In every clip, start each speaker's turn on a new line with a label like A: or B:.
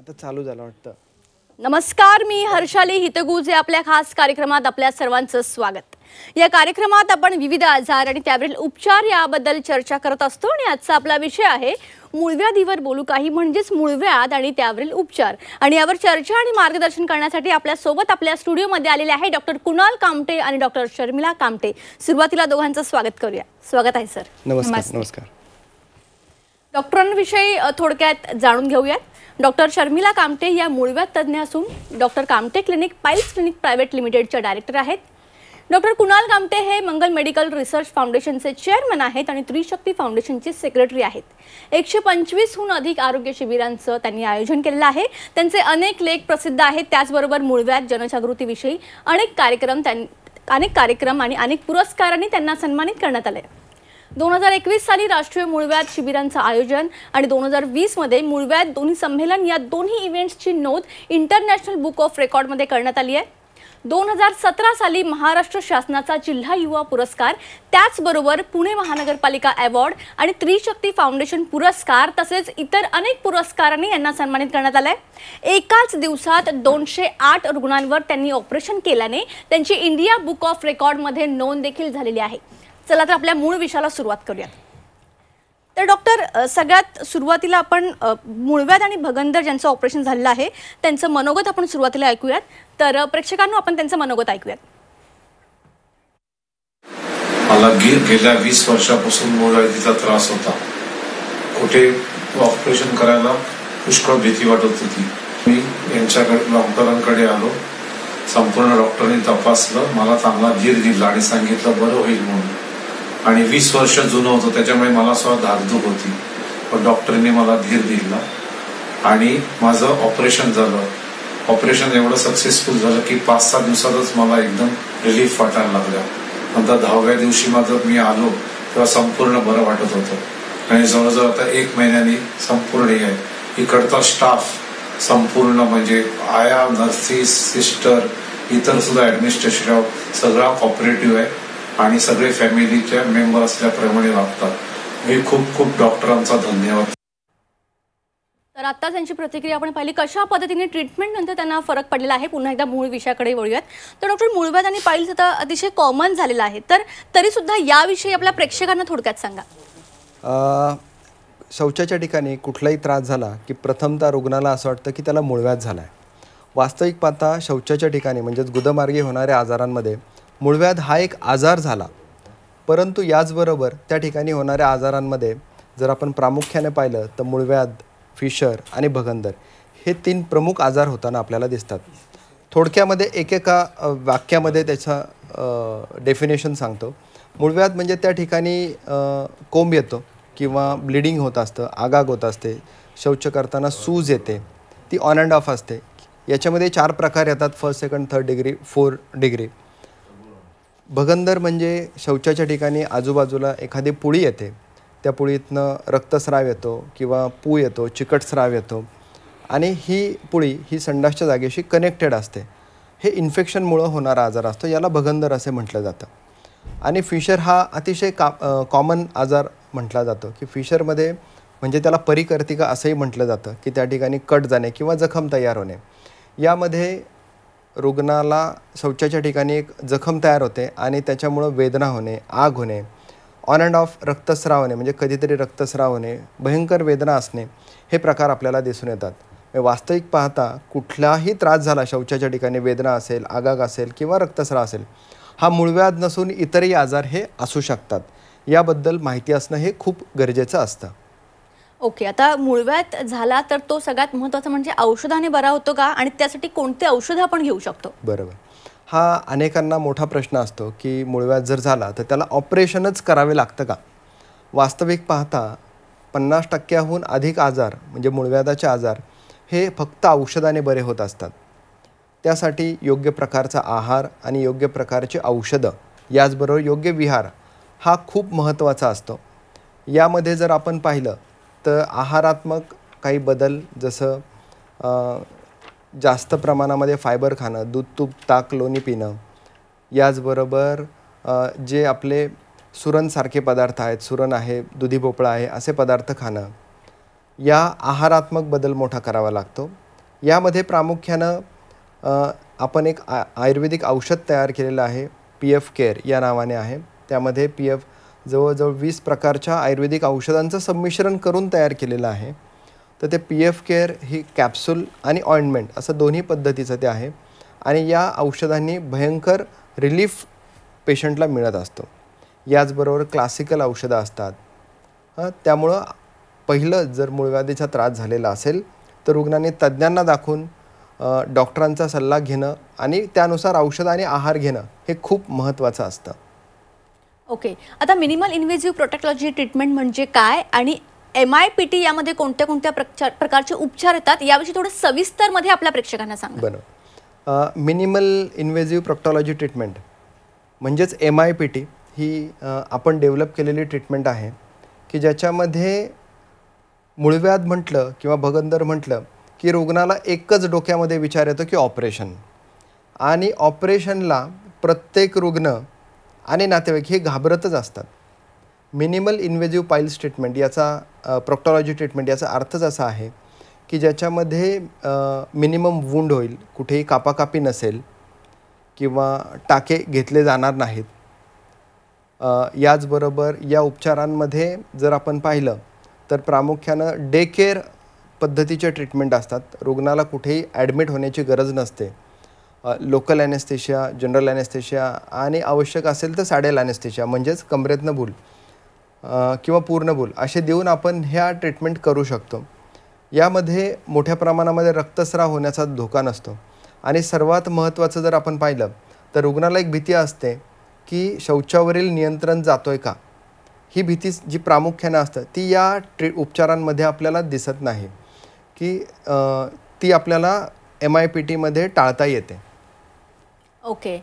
A: आता चालू झालं वाटतं।
B: नमस्कार, मी हर्षाली हितगुजे आपल्या खास कार्यक्रमात आपल्या सर्वांचं स्वागत। या कार्यक्रमात आपण विविध आजार आणि त्यावरील उपचार याबद्दल चर्चा करत असतो आणि आजचा आपला विषय आहे मूळव्याधीवर बोलू काही म्हणजेच मूळव्याध आणि त्यावरील उपचार। आणि यावर चर्चा आणि मार्गदर्शन करण्यासाठी आपल्या सोबत आपल्या स्टुडिओमध्ये आलेले आहे डॉक्टर कुणाल कामटे आणि डॉक्टर शर्मिला कामटे। सुरुवातीला दोघांचं स्वागत करूया। स्वागत आहे सर।
A: नमस्कार। नमस्कार।
B: डॉक्टरांविषयी थोडक्यात जाणून घेऊयात। डॉक्टर शर्मिला कामटे या मूळव्याध तज्ञ असून doctor Kamte clinic piles clinic private लिमिटेडच्या डायरेक्टर आहेत। डॉक्टर कुणाल कामटे हे मंगल मेडिकल रिसर्च फाउंडेशनचे चेअरमन आहेत आणि त्रिशक्ती फाउंडेशनचे सेक्रेटरी आहेत। 125हून अधिक आरोग्य शिबिरांचं त्यांनी आयोजन केलेलं आहे। त्यांचे अनेक लेख प्रसिद्ध आहेत। त्याचबरोबर मूळव्याध जनजागृतीविषयी अनेक कार्यक्रम आणि अनेक पुरस्कारांनी त्यांना सन्मानित करण्यात आले। 2021 साली राष्ट्रीय मूळव्याध शिबिरांचं आयोजन आणि 2020 मध्ये मूळव्याध दोन्ही संमेलन या दोन्ही इव्हेंट्सची नोंद इंटरनॅशनल बुक ऑफ रेकॉर्डमध्ये करण्यात आली आहे। 2017 साली महाराष्ट्र शासनाचा जिल्हा युवा पुरस्कार, त्याचबरोबर पुणे महानगरपालिका अवॉर्ड आणि त्रिशक्ती फाउंडेशन पुरस्कार तसेच इतर अनेक पुरस्कारांनी यांना सन्मानित करण्यात आले। एकाच दिवसात 208 रुग्णांवर त्यांनी ऑपरेशन केल्याने त्यांची इंडिया बुक ऑफ रेकॉर्डमध्ये नोंद देखील झालेली आहे। चला तर आपल्या मूळ विषयाला सुरुवात करूयात। तर डॉक्टर, सगळ्यात सुरुवातीला आपण मूळव्याध आणि भगंदर ज्यांचं ऑपरेशन झालेलं आहे त्यांचं मनोगत आपण सुरुवातीला ऐकूयात। तर प्रेक्षकांना आपण त्यांचं मनोगत ऐकूयात।
C: मला गेल्या 20 वर्षापासून मूळव्याधीचा त्रास होता। कुठे ऑपरेशन करायला पुष्कळ भीती वाटत होती। मी यांच्याकडे डॉक्टरांकडे आलो। संपूर्ण डॉक्टरांनी तपासलं, मला चांगला धीर दिला आणि सांगितलं बरं होईल म्हणून। आणि 20 वर्ष जुनं होतं त्याच्यामुळे मला स्वतः धाकधूक होती, पण डॉक्टरने मला धीर दिला आणि माझं ऑपरेशन झालं। ऑपरेशन एवढं सक्सेसफुल झालं की 5-6 दिवसातच मला एकदम रिलीफ वाटायला लागला। नंतर 10व्या दिवशी माझं मी आलो तेव्हा संपूर्ण बरं वाटत होतं आणि जवळजवळ आता 1 महिन्याने संपूर्ण हे आहे। इकडचा स्टाफ संपूर्ण म्हणजे आया, नर्सेस, सिस्टर, इतर सुद्धा ॲडमिनिस्ट्रेशन सगळा कॉपरेटिव्ह आहे आणि सगळे फॅमिलीचे मेंबर असल्याप्रमाणे वागतात। मी खूप डॉक्टरांचा धन्यवाद।
B: तर आता त्यांची प्रतिक्रिया आपण पाहिली, कशा पद्धतीने ट्रीटमेंट नंतर त्यांना फरक पडलेला आहे। पुन्हा एकदा मूळ विषयाकडे वळूयात। तर डॉक्टर, मूळव्याध आणि पाइल्स आता अतिशय कॉमन झालेला आहे, तर तरी सुद्धा याविषयी आपल्या प्रेक्षकांना थोडक्यात सांगा।
A: शौचाच्या ठिकाणी कुठलाही त्रास झाला की प्रथमतः रुग्णाला असं वाटतं की त्याला मूळव्याध झाला आहे। वास्तविक पाहता शौचाच्या ठिकाणी म्हणजेच गुदमार्गी होणाऱ्या आजारांमध्ये मूळव्याध हा एक आजार झाला, परंतु याचबरोबर त्या ठिकाणी होणाऱ्या आजारांमध्ये जर आपण प्रामुख्याने पाहिलं तर मूळव्याध, फिशर आणि भगंदर हे 3 प्रमुख आजार होताना आपल्याला दिसतात। थोडक्यामध्ये एकेका वाक्यामध्ये त्याचा डेफिनेशन सांगतो। मूळव्याध म्हणजे त्या ठिकाणी कोंब येतो किंवा ब्लिडिंग होत असतं, आगाग होत असते, शौच करताना सूज येते, ती ऑन अँड ऑफ असते। याच्यामध्ये 4 प्रकार येतात, 1st, 2nd, 3rd degree, 4th degree. भगंदर म्हणजे शौचाच्या ठिकाणी आजूबाजूला एखादी पुळी येते, त्या पुळीतनं रक्तस्राव येतो किंवा पू येतो, चिकट स्राव येतो आणि ही पुळी ही संडासच्या जागेशी कनेक्टेड असते। हे इन्फेक्शनमुळं होणारा आजार असतो, याला भगंदर असे म्हटलं जातं। आणि फिशर हा अतिशय कॉमन आजार म्हटला जातो की फिशरमध्ये म्हणजे त्याला परिकर्तिका असंही म्हटलं जातं की त्या ठिकाणी कट जाणे किंवा जखम तयार होणे। यामध्ये रुग्णाला शौचाच्या ठिकाणी एक जखम तयार होते आणि त्याच्यामुळं वेदना होणे, आग होणे, ऑन अँड ऑफ रक्तस्राव होणे म्हणजे कधीतरी रक्तस्राव होणे, भयंकर वेदना असणे, हे प्रकार आपल्याला दिसून येतात। वास्तविक पाहता कुठलाही त्रास झाला शौचाच्या ठिकाणी, वेदना असेल, आगाग असेल किंवा रक्तस्राव असेल, हा मूळव्याध नसून इतरही आजार हे असू शकतात। याबद्दल माहिती असणं हे खूप गरजेचं असतं।
B: ओके, आता मूळव्याध झाला तर तो सगळ्यात महत्त्वाचा म्हणजे औषधाने बरा होतो का आणि त्यासाठी कोणते औषध आपण घेऊ शकतो?
A: बरोबर, हा अनेकांना मोठा प्रश्न असतो की मूळव्याध जर झाला तर त्याला ऑपरेशनच करावे लागतं का? वास्तविक पाहता 50%हून अधिक आजार म्हणजे मूळव्याधाचे आजार हे फक्त औषधाने बरे होत असतात। त्यासाठी योग्य प्रकारचा आहार आणि योग्य प्रकारचे औषधं, याचबरोबर योग्य विहार हा खूप महत्त्वाचा असतो। यामध्ये जर आपण पाहिलं तर आहारात्मक काही बदल, जसं जास्त प्रमाणामध्ये फायबर खाणं, दूध, तूप, ताक, लोणी पिणं, याचबरोबर जे आपले सुरणसारखे पदार्थ आहेत, सुरण आहे, दुधी भोपळा आहे, असे पदार्थ खाणं, या आहारात्मक बदल मोठा करावा लागतो। यामध्ये प्रामुख्यानं आपण एक आयुर्वेदिक औषध तयार केलेलं आहे, PF केअर या नावाने आहे. त्यामध्ये PF जवळजवळ 20 प्रकारच्या आयुर्वेदिक औषधांचं संमिश्रण करून तयार केलेलं आहे. तर ते PF केअर ही कॅप्सूल आणि ऑइंटमेंट असं दोन्ही पद्धतीचं ते आहे आणि या औषधांनी भयंकर रिलीफ पेशंटला मिळत असतो. याचबरोबर क्लासिकल औषधं असतात. त्यामुळं पहिलं जर मूळव्याधीचा त्रास झालेला असेल तर रुग्णांनी तज्ज्ञांना दाखवून डॉक्टरांचा सल्ला घेणं आणि त्यानुसार औषध आणि आहार घेणं हे खूप महत्त्वाचं असतं.
B: ओके, आता मिनिमल इन्व्हेजिव्ह प्रोटेक्टॉलॉजी ट्रीटमेंट म्हणजे काय आणि MIPT यामध्ये कोणत्या कोणत्या प्रकारचे उपचार येतात याविषयी थोडं सविस्तरमध्ये आपल्या प्रेक्षकांना सांगा.
A: बरोबर. मिनिमल इन्व्हेजिव्ह प्रोक्टॉलॉजी ट्रीटमेंट म्हणजेच MIPT ही आपण डेव्हलप केलेली ट्रीटमेंट आहे की ज्याच्यामध्ये मूळव्याध म्हटलं किंवा भगंदर म्हटलं की रुग्णाला एकच डोक्यामध्ये विचार येतो की ऑपरेशन, आणि ऑपरेशनला प्रत्येक रुग्ण आणि नातेवाईक हे घाबरतच असतात. मिनिमल इन्व्हेजिव्ह पाईल्स ट्रीटमेंट याचा प्रोक्टॉलॉजी ट्रीटमेंट याचा अर्थच असा आहे की ज्याच्यामध्ये मिनिमम वुंड होईल, कुठेही कापाकापी नसेल किंवा टाके घेतले जाणार नाहीत. याचबरोबर या उपचारांमध्ये जर आपण पाहिलं तर प्रामुख्यानं डे केअर पद्धतीचे ट्रीटमेंट असतात. रुग्णाला कुठेही ॲडमिट होण्याची गरज नसते. लोकल ॲनेस्थेशिया, जनरल ॲनेस्थेशिया आणि आवश्यक असेल तर सॅडेल ॲनेस्थेशिया म्हणजेच कमरेतनं भूल किंवा पूर्ण भूल असे देऊन आपण ह्या ट्रीटमेंट करू शकतो. यामध्ये मोठ्या प्रमाणामध्ये रक्तस्राव होण्याचा धोका नसतो आणि सर्वात महत्त्वाचं जर आपण पाहिलं तर रुग्णाला एक भीती असते की शौचावरील नियंत्रण जातोय का. ही भीती जी प्रामुख्यानं असतं ती या उपचारांमध्ये आपल्याला दिसत नाही की ती आपल्याला MIPTमध्ये टाळता येते.
B: ओके,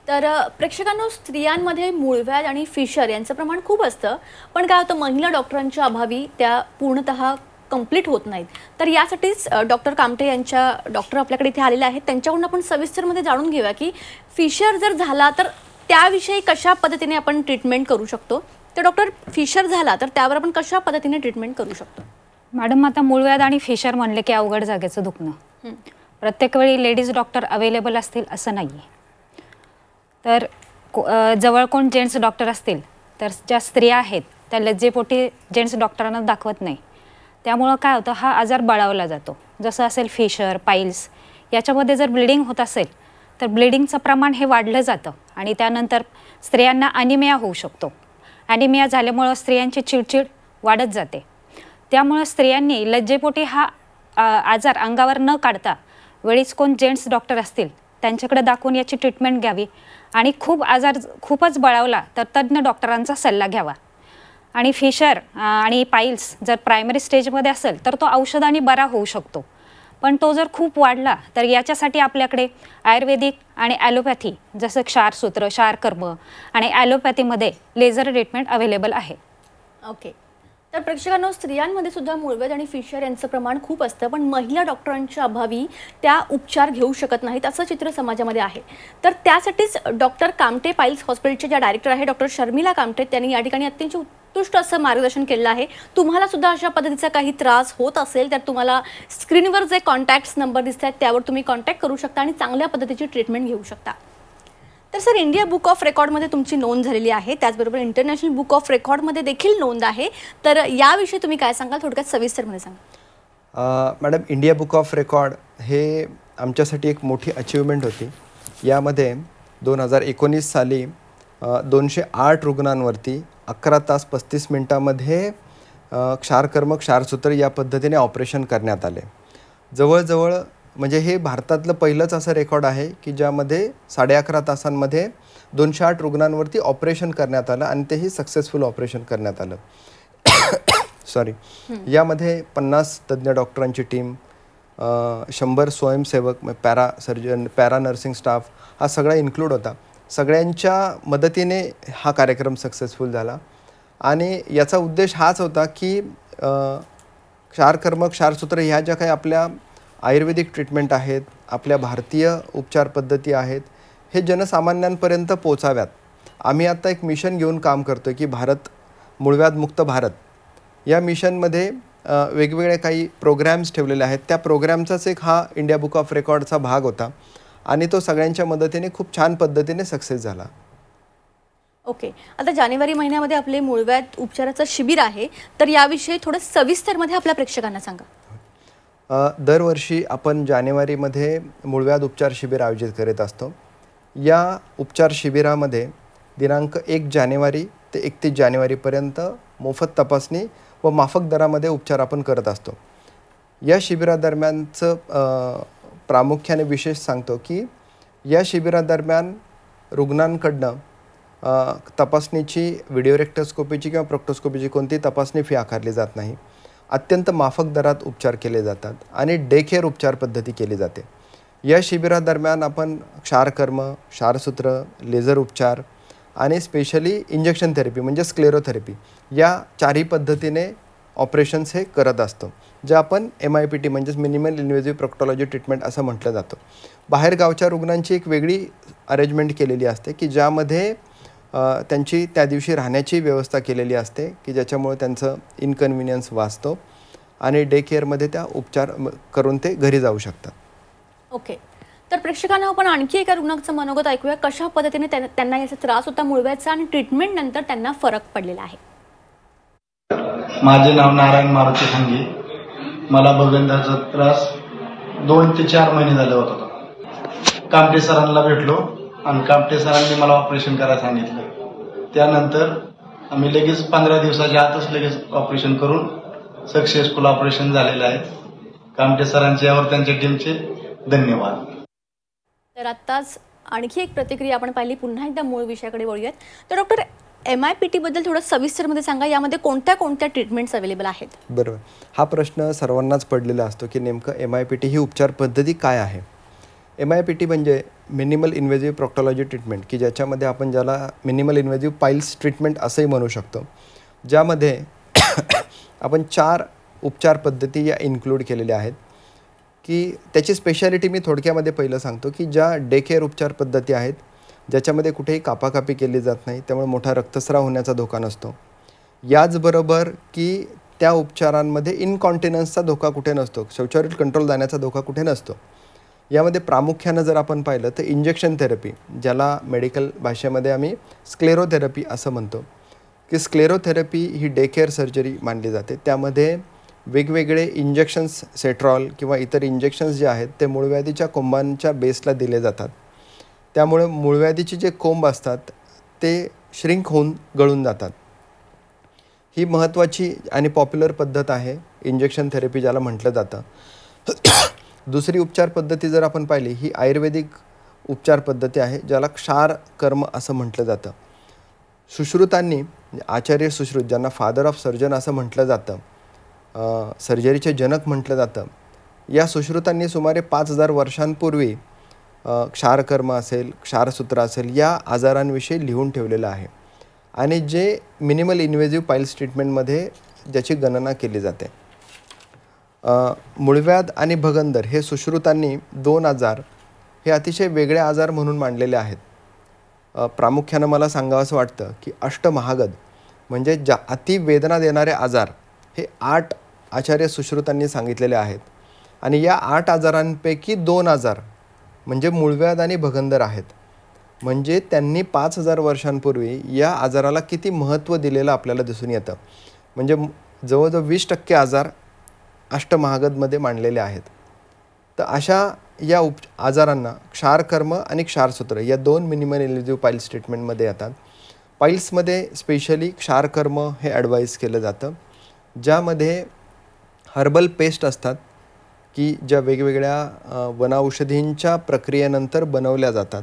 B: तर प्रेक्षकांनो, स्त्रियांमध्ये मूळव्याध आणि फिशर यांचं प्रमाण खूप असतं, पण काय होतं महिला डॉक्टरांच्या अभावी त्या पूर्णतः कंप्लीट होत नाहीत. तर यासाठीच डॉक्टर कामटे यांच्या डॉक्टर आपल्याकडे इथे आलेले आहेत. त्यांच्याकडून आपण सविस्तरमध्ये जाणून घेऊया की फिशर जर झाला तर त्याविषयी कशा पद्धतीने आपण ट्रीटमेंट करू शकतो. तर डॉक्टर, फिशर झाला तर त्यावर आपण कशा पद्धतीने ट्रीटमेंट करू शकतो.
D: मॅडम, आता मूळव्याध आणि फिशर म्हणले की अवघड जागेचं दुखणं. प्रत्येक वेळी लेडीज डॉक्टर अवेलेबल असतील असं नाही आहे. तर जवळ कोण जेंट्स डॉक्टर असतील तर ज्या स्त्रिया आहेत त्या लज्जेपोटी जेंट्स डॉक्टरांना दाखवत नाही. त्यामुळं काय होतं, हा आजार बळावला जातो. जसं असेल फिशर, पाईल्स, याच्यामध्ये जर ब्लिडिंग होत असेल तर ब्लिडिंगचं प्रमाण हे वाढलं जातं आणि त्यानंतर स्त्रियांना ॲनिमिया होऊ शकतो. ॲनिमिया झाल्यामुळं स्त्रियांची चिडचिड वाढत जाते. त्यामुळं स्त्रियांनी लज्जेपोटी हा आजार अंगावर न काढता वेळीच कोण जेंट्स डॉक्टर असतील त्यांच्याकडे दाखवून याची ट्रीटमेंट घ्यावी आणि आजार खूपच बळावला तर तज्ज्ञ डॉक्टरांचा सल्ला घ्यावा. आणि फिशर आणि पाईल्स जर प्रायमरी स्टेजमध्ये असेल तर तो औषधाने बरा होऊ शकतो, पण तो जर खूप वाढला तर याच्यासाठी आपल्याकडे आयुर्वेदिक आणि ॲलोपॅथी जसं क्षारसूत्र, क्षारकर्म आणि ॲलोपॅथीमध्ये लेझर ट्रीटमेंट अवेलेबल आहे.
B: ओके, तर प्रेक्षकांनो, स्त्रियांमध्ये सुद्धा मूळव्याध आणि फिशर यांचं प्रमाण खूप असतं, पण महिला डॉक्टरांच्या अभावी त्या उपचार घेऊ शकत नाहीत असं चित्र समाजामध्ये आहे. तर त्यासाठीच डॉक्टर कामटे पाईल्स हॉस्पिटलचे ज्या डायरेक्टर आहे डॉक्टर शर्मिला कामटे त्यांनी या ठिकाणी अत्यंत उत्कृष्ट असं मार्गदर्शन केलं आहे. तुम्हाला सुद्धा अशा पद्धतीचा काही त्रास होत असेल तर तुम्हाला स्क्रीनवर जे कॉन्टॅक्ट्स नंबर दिसत आहेत त्यावर तुम्ही कॉन्टॅक्ट करू शकता आणि चांगल्या पद्धतीची ट्रीटमेंट घेऊ शकता. तर सर, इंडिया बुक ऑफ रेकॉर्डमध्ये तुमची नोंद झालेली आहे, त्याचबरोबर इंटरनॅशनल बुक ऑफ रेकॉर्डमध्ये देखील नोंद आहे. तर याविषयी तुम्ही काय सांगाल, थोडक्यात सविस्तरमध्ये सांगा.
A: Madam, India book of record हे आमच्यासाठी एक मोठी अचिव्हमेंट होती. यामध्ये 2019 साली 208 रुग्णांवरती 11 तास 35 मिनिटांमध्ये क्षारकर्म, क्षारसूत्र या पद्धतीने ऑपरेशन करण्यात आले. जवळजवळ म्हणजे हे भारतातलं पहिलंच असं रेकॉर्ड आहे की ज्यामध्ये 11.5 तासांमध्ये 208 रुग्णांवरती ऑपरेशन करण्यात आलं आणि तेही सक्सेसफुल ऑपरेशन करण्यात आलं. सॉरी, यामध्ये 50 तज्ज्ञ डॉक्टरांची टीम, 100 स्वयंसेवक, para surgeon, para nursing staff हा सगळा इन्क्लूड होता. सगळ्यांच्या मदतीने हा कार्यक्रम सक्सेसफुल झाला आणि याचा उद्देश हाच होता की क्षारकर्म, क्षारसूत्र ह्या ज्या काही आपल्या आयुर्वेदिक ट्रीटमेंट आहेत, आपल्या भारतीय उपचार पद्धती आहेत, हे जनसामान्यांपर्यंत पोचाव्यात. आम्ही आता एक मिशन घेऊन काम करतो की मूळव्याधमुक्त भारत. या मिशनमध्ये वेगवेगळे काही प्रोग्रॅम्स ठेवलेले आहेत. त्या प्रोग्रॅमचाच एक हा इंडिया बुक ऑफ रेकॉर्डचा भाग होता आणि तो सगळ्यांच्या मदतीने खूप छान पद्धतीने सक्सेस झाला.
B: ओके, आता जानेवारी महिन्यामध्ये आपले मूळव्याध उपचाराचं शिबिर आहे, तर याविषयी थोडं सविस्तरमध्ये आपल्या प्रेक्षकांना सांगा.
A: दरवर्षी आपण जानेवारीमध्ये मूळव्याध उपचार शिबिर आयोजित करीत असतो. या उपचार शिबिरामध्ये दिनांक 1 जानेवारी ते 31 जानेवारीपर्यंत मोफत तपासणी व माफक दरामध्ये उपचार आपण करत असतो. या शिबिरादरम्यानचं प्रामुख्याने विशेष सांगतो की या शिबिरादरम्यान रुग्णांकडनं तपासणीची व्हिडिओ रेक्टोस्कोपीची किंवा प्रोक्टोस्कोपीची कोणतीही तपासणी फी आकारली जात नाही. अत्यंत माफक दरात उपचार केले जातात आणि डे केअर उपचार पद्धती केली जाते. या शिबिरादरम्यान आपण क्षारकर्म, क्षारसूत्र, लेझर उपचार आणि स्पेशली इंजेक्शन थेरपी म्हणजे स्क्लेरोथेरपी या चारही पद्धतीने ऑपरेशन्स हे करत असतो, जे आपण MIPT म्हणजेच मिनिमल इन्व्हेजिव्ह प्रोक्टॉलॉजी ट्रीटमेंट असं म्हटलं जातं. बाहेरगावच्या रुग्णांची एक वेगळी अरेंजमेंट केलेली असते की ज्यामध्ये त्यांची त्या दिवशी राहण्याची व्यवस्था केलेली असते की ज्याच्यामुळे त्यांचं इनकन्व्हिनियन्स वाचतो आणि डे केअरमध्ये त्या उपचार करून ते घरी जाऊ शकतात.
B: ओके, तर प्रेक्षकांना आपण आणखी एका रुग्णाचं मनोगत ऐकूया, कशा पद्धतीने त्यांना याचा त्रास होता मूळव्याधचा आणि ट्रीटमेंट नंतर त्यांना फरक पडलेला आहे.
E: माझे नाव नारायण मारुती खांगी. मला भगंदाचा त्रास 2 ते 4 महिने झाले होत होता. कामटे सरांना भेटलो आणि कामटे सरांनी मला ऑपरेशन करायला सांगितलं. त्यानंतर आम्ही लगेच 15 दिवसाच्या आतच लगेच ऑपरेशन करून सक्सेसफुल ऑपरेशन झालेलं आहे. कामटे सरांचे यावर त्यांच्या टीमचे धन्यवाद.
B: तर आत्ताच आणखी एक प्रतिक्रिया आपण पाहिली. पुन्हा एकदा मूळ विषयाकडे वळूयात. तर डॉक्टर, MIPT बद्दल थोडं सविस्तरमध्ये सांगा, यामध्ये कोणत्या कोणत्या ट्रीटमेंट्स अवेलेबल आहेत?
A: बरोबर, हा प्रश्न सर्वांनाच पडलेला असतो की नेमकं MIPT ही उपचार पद्धती काय आहे. MIPT म्हणजे मिनिमल इन्व्हेजिव्ह प्रोक्टॉलॉजी ट्रीटमेंट की ज्याच्यामध्ये आपण ज्याला मिनिमल इन्व्हेजिव्ह पाईल्स ट्रीटमेंट असंही म्हणू शकतो, ज्यामध्ये आपण 4 उपचार पद्धती या इन्क्लूड केलेल्या आहेत. की त्याची स्पेशालिटी मी थोडक्यामध्ये पहिलं सांगतो की ज्या डे केअर उपचार पद्धती आहेत ज्याच्यामध्ये कुठेही कापाकापी केली जात नाही, त्यामुळे मोठा रक्तस्राव होण्याचा धोका नसतो. याचबरोबर की त्या उपचारांमध्ये इनकॉन्टिनन्सचा धोका कुठे नसतो, शौचावरील कंट्रोल जाण्याचा धोका कुठे नसतो. यामध्ये प्रामुख्यानं जर आपण पाहिलं तर इंजेक्शन थेरपी, ज्याला मेडिकल भाषेमध्ये आम्ही स्क्लेरोथेरपी असं म्हणतो, की स्क्लेरोथेरपी ही डे केअर सर्जरी मानली जाते. त्यामध्ये वेगवेगळे इंजेक्शन्स, सेट्रॉल किंवा इतर इंजेक्शन्स जे आहेत ते मूळव्याधीच्या कोंबांच्या बेसला दिले जातात. त्यामुळे मूळव्याधीचे जे कोंब असतात ते श्रिंक होऊन गळून जातात. ही महत्त्वाची आणि पॉप्युलर पद्धत आहे इंजेक्शन थेरपी ज्याला म्हटलं जातं. दुसरी उपचार पद्धती जर आपण पाहिली ही आयुर्वेदिक उपचार पद्धती आहे, ज्याला क्षार कर्म असं म्हटलं जातं. सुश्रुतांनी, आचार्य सुश्रुत ज्यांना फादर ऑफ सर्जन असं म्हटलं जातं, सर्जरीचे जनक म्हटलं जातं, या सुश्रुतांनी सुमारे 5000 वर्षांपूर्वी क्षारकर्म असेल, क्षारसूत्र असेल या आजारांविषयी लिहून ठेवलेलं आहे आणि जे मिनिमल इन्व्हेजिव्ह पाईल्स ट्रीटमेंटमध्ये ज्याची गणना केली जाते. मूळव्याध आणि भगंदर हे सुश्रुतांनी 2 आजार हे अतिशय वेगळे आजार म्हणून मांडलेले आहेत. प्रामुख्यानं मला सांगावंसं वाटतं की अष्टमहागध म्हणजे अतिवेदना देणारे आजार हे 8 आचार्य सुश्रुतांनी सांगितलेले आहेत आणि या 8 आजारांपैकी 2 आजार म्हणजे मूळव्याध आणि भगंदर आहेत. म्हणजे त्यांनी 5000 वर्षांपूर्वी या आजाराला किती महत्त्व दिलेलं आपल्याला दिसून येतं. म्हणजे जवळजवळ 20% आजार अष्टमहागधमध्ये मांडलेले आहेत. तर अशा या आजारांना क्षारकर्म आणि क्षारसूत्र या 2 मिनिमल इन्व्हेजिव्ह पाईल्स ट्रीटमेंटमध्ये येतात. पाईल्समध्ये स्पेशली क्षारकर्म हे ॲडवाईज केलं जातं, ज्यामध्ये हर्बल पेस्ट असतात की ज्या वेगवेगळ्या वनौषधींच्या प्रक्रियेनंतर बनवल्या जातात.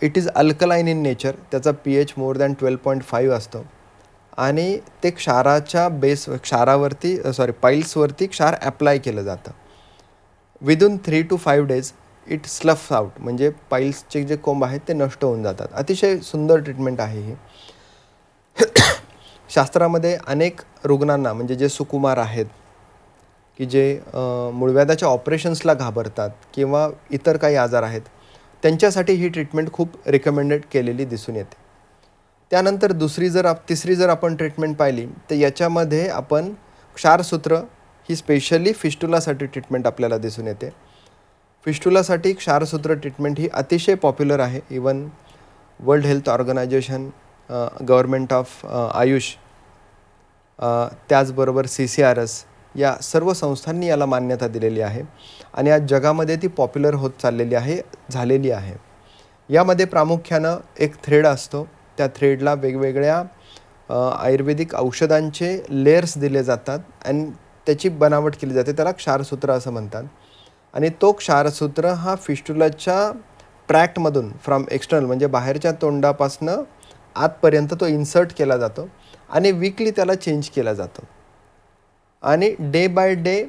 A: It is alkaline in nature, त्याचा pH मोर दॅन 12.5 असतो आणि ते क्षाराच्या पाईल्सवरती क्षार ॲप्लाय केलं जातं. Within 3 to 5 days it sloughs out, म्हणजे पाईल्सचे जे कोंब आहेत ते नष्ट होऊन जातात. अतिशय सुंदर ट्रीटमेंट आहे ही. शास्त्रामध्ये अनेक रुग्णांना म्हणजे जे सुकुमार आहेत की जे मूळव्याधाच्या ऑपरेशन्सला घाबरतात किंवा इतर काही आजार आहेत त्यांच्यासाठी ही ट्रीटमेंट खूप रिकमेंडेड केलेली दिसून येते. त्यानंतर तिसरी जर आपण ट्रीटमेंट पाहिली तर याच्यामध्ये आपण क्षारसूत्र ही स्पेशली फिस्टुलासाठी ट्रीटमेंट आपल्याला दिसून येते. फिस्टुलासाठी क्षारसूत्र ट्रीटमेंट ही अतिशय पॉप्युलर आहे. Even World Health Organization, government of AYUSH, त्याचबरोबर CCRS या सर्व संस्थांनी याला मान्यता दिलेली आहे आणि आज जगामध्ये ती पॉप्युलर होत झालेली आहे. यामध्ये प्रामुख्यानं एक थ्रेड असतो. त्या थ्रेडला वेगवेगळ्या आयुर्वेदिक औषधांचे लेयर्स दिले जातात आणि त्याची बनावट केली जाते. त्याला क्षारसूत्र असं म्हणतात. आणि तो क्षारसूत्र हा फिस्टुलाच्या ट्रॅक्टमधून फ्रॉम एक्सटर्नल म्हणजे बाहेरच्या तोंडापासनं आतपर्यंत तो इन्सर्ट केला जातो आणि वीकली त्याला चेंज केला जातो. आणि डे बाय डे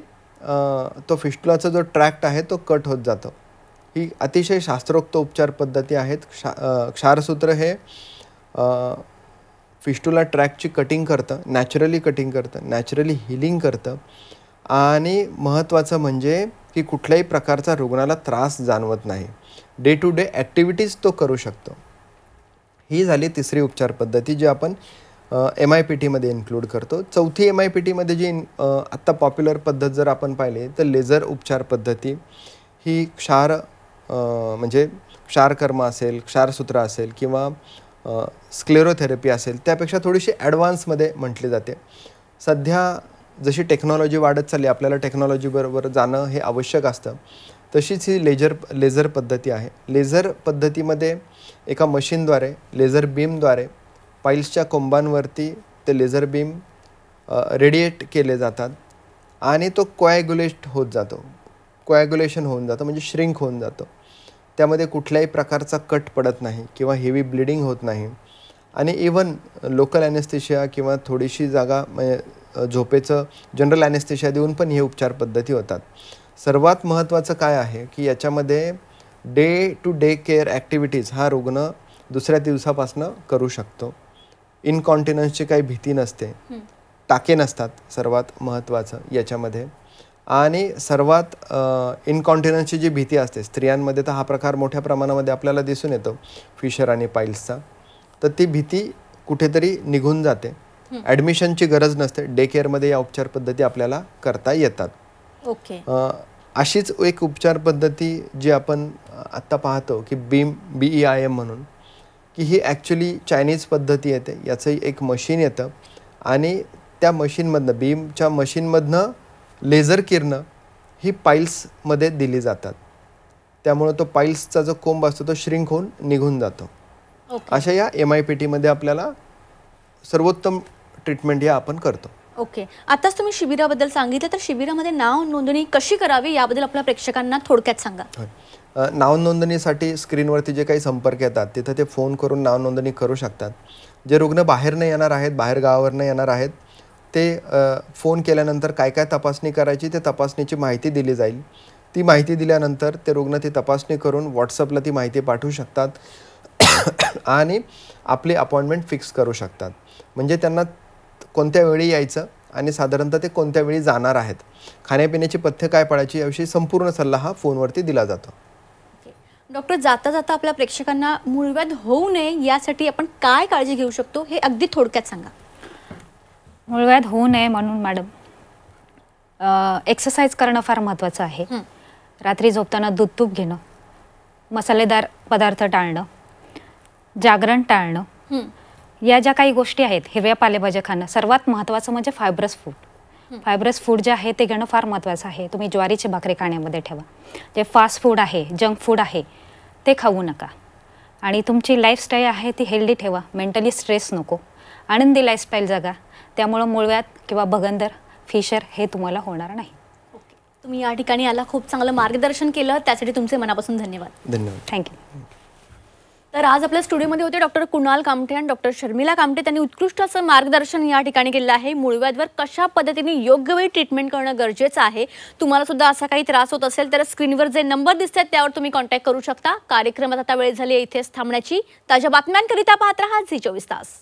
A: तो फिस्टुलाचा जो ट्रॅक्ट आहे तो कट होत जातो. ही अतिशय शास्त्रोक्त उपचार पद्धती आहेत. क्षारसूत्र हे फिस्टुला ट्रॅक्टची कटिंग करतं, नॅचरली कटिंग करतं, नॅचरली हिलिंग करतं आणि महत्त्वाचं म्हणजे की कुठल्याही प्रकारचा रुग्णाला त्रास जाणवत नाही. डे टू डे ॲक्टिव्हिटीज तो करू शकतो. ही झाली तिसरी उपचार पद्धती जी आपण MIPTमध्ये इन्क्लूड करतो. चौथी MIPTमध्ये जी आत्ता पॉप्युलर पद्धत जर आपण पाहिली तर लेझर उपचार पद्धती ही म्हणजे क्षारकर्म असेल, क्षारसूत्र असेल किंवा स्क्लेरोथेरपी असेल त्यापेक्षा थोडीशी ॲडव्हान्समध्ये म्हटली जाते. सध्या जशी टेक्नॉलॉजी वाढत चालली, आपल्याला टेक्नॉलॉजीबरोबर जाणं हे आवश्यक असतं, तशीच ही लेझर पद्धती आहे. लेझर पद्धतीमध्ये एका मशीनद्वारे, लेझर बीमद्वारे पाईल्सच्या कोंबांवरती ते लेझर बीम रेडिएट केले जातात आणि तो कोॲग्युलेशन होऊन जातो म्हणजे श्रिंक होऊन जातो. त्यामध्ये कुठल्याही प्रकारचा कट पडत नाही किंवा हेवी ब्लिडिंग होत नाही. आणि इवन लोकल ॲनेस्थेशिया किंवा थोडीशी जागा झोपेचं जनरल ॲनेस्थेशिया देऊन पण हे उपचार पद्धती होतात. सर्वात महत्त्वाचं काय आहे की याच्यामध्ये day to day care activities हा रुग्ण दुसऱ्या दिवसापासून करू शकतो. इनकॉन्टिनन्सची काही भीती नसते, टाके नसतात सर्वात महत्त्वाचं याच्यामध्ये. आणि सर्वात इनकॉन्टिनन्सची जी भीती असते स्त्रियांमध्ये तर हा प्रकार मोठ्या प्रमाणामध्ये आपल्याला दिसून येतो फिशर आणि पाईल्सचा, तर ती भीती कुठेतरी निघून जाते. ॲडमिशनची गरज नसते. डे केअरमध्ये या उपचार पद्धती आपल्याला करता येतात.
B: ओके.
A: अशीच एक उपचार पद्धती जी आपण आत्ता पाहतो की BEIM म्हणून, की ही ॲक्च्युली चायनीज पद्धती येते. याचं एक मशीन येतं आणि त्या मशीनमधनं, बीमच्या मशीनमधनं लेझर किरणं ही पाईल्समध्ये दिली जातात. त्यामुळं तो पाईल्सचा जो कोंब असतो तो श्रिंक होऊन निघून जातो. अशा या MIPTमध्ये आपल्याला सर्वोत्तम ट्रीटमेंट या आपण करतो.
B: ओके. आताच तुम्ही शिबिराबद्दल सांगितलं, तर शिबिरामध्ये नाव नोंदणी कशी करावी याबद्दल आपल्या प्रेक्षकांना थोडक्यात सांगा.
A: नाव नोंदणीसाठी स्क्रीनवरती जे काही संपर्क येतात तिथं ते फोन करून नाव नोंदणी करू शकतात. जे रुग्ण बाहेरनं येणार आहेत, बाहेर गावावरनं येणार आहेत, ते फोन केल्यानंतर काय काय तपासणी करायची ते तपासणीची माहिती दिली जाईल. ती माहिती दिल्यानंतर ते रुग्ण ती तपासणी करून व्हॉट्सअपला ती माहिती पाठवू शकतात आणि आपली अपॉइंटमेंट फिक्स करू शकतात. म्हणजे त्यांना कोणत्या वेळी यायचं आणि साधारणतः ते कोणत्या वेळी जाणार आहेत, खाण्यापिण्याची पथ्य काय पाळायची याविषयी संपूर्ण सल्ला हा फोनवरती दिला जातो.
B: डॉक्टर, जाता जाता आपल्या प्रेक्षकांना मूळव्याध होऊ नये यासाठी आपण काय काळजी घेऊ शकतो हे अगदी थोडक्यात सांगा.
D: मूळव्याध होऊ नये म्हणून मॅडम एक्सरसाइज करणं फार महत्त्वाचं आहे. रात्री झोपताना दूध तूप घेणं, मसालेदार पदार्थ टाळणं, जागरण टाळणं, या ज्या काही गोष्टी आहेत, हिरव्या पालेभाज्या खाणं, सर्वात महत्त्वाचं म्हणजे फायब्रस फूड. फायब्रस फूड जे आहे ते घेणं फार महत्त्वाचं आहे. तुम्ही ज्वारीची भाकरी खाण्यामध्ये ठेवा. जे फास्ट फूड आहे, जंक फूड आहे ते खाऊ नका. आणि तुमची लाईफस्टाईल आहे ती हेल्दी ठेवा. मेंटली स्ट्रेस नको, आनंदी लाईफस्टाईल जगा. त्यामुळं मूळव्याध किंवा भगंदर, फिशर हे तुम्हाला होणार नाही.
B: तुम्ही या ठिकाणी आला, खूप चांगलं मार्गदर्शन केलं, त्यासाठी तुमचे मनापासून धन्यवाद.
A: धन्यवाद.
B: थँक्यू. तर आज आपल्या स्टुडिओमध्ये होते डॉक्टर कुणाल कामटे आणि डॉक्टर शर्मिला कामटे. त्यांनी उत्कृष्ट असं मार्गदर्शन या ठिकाणी केलं आहे. मूळव्याधवर कशा पद्धतीने योग्य वेळी ट्रीटमेंट करणं गरजेचं आहे. तुम्हाला सुद्धा असा काही त्रास होत असेल तर स्क्रीनवर जे नंबर दिसतात त्यावर तुम्ही कॉन्टॅक्ट करू शकता. कार्यक्रमात आता वेळ झाली इथेच थांबण्याची. ताज्या बातम्यांकरिता पाहत रहा झी 24 तास.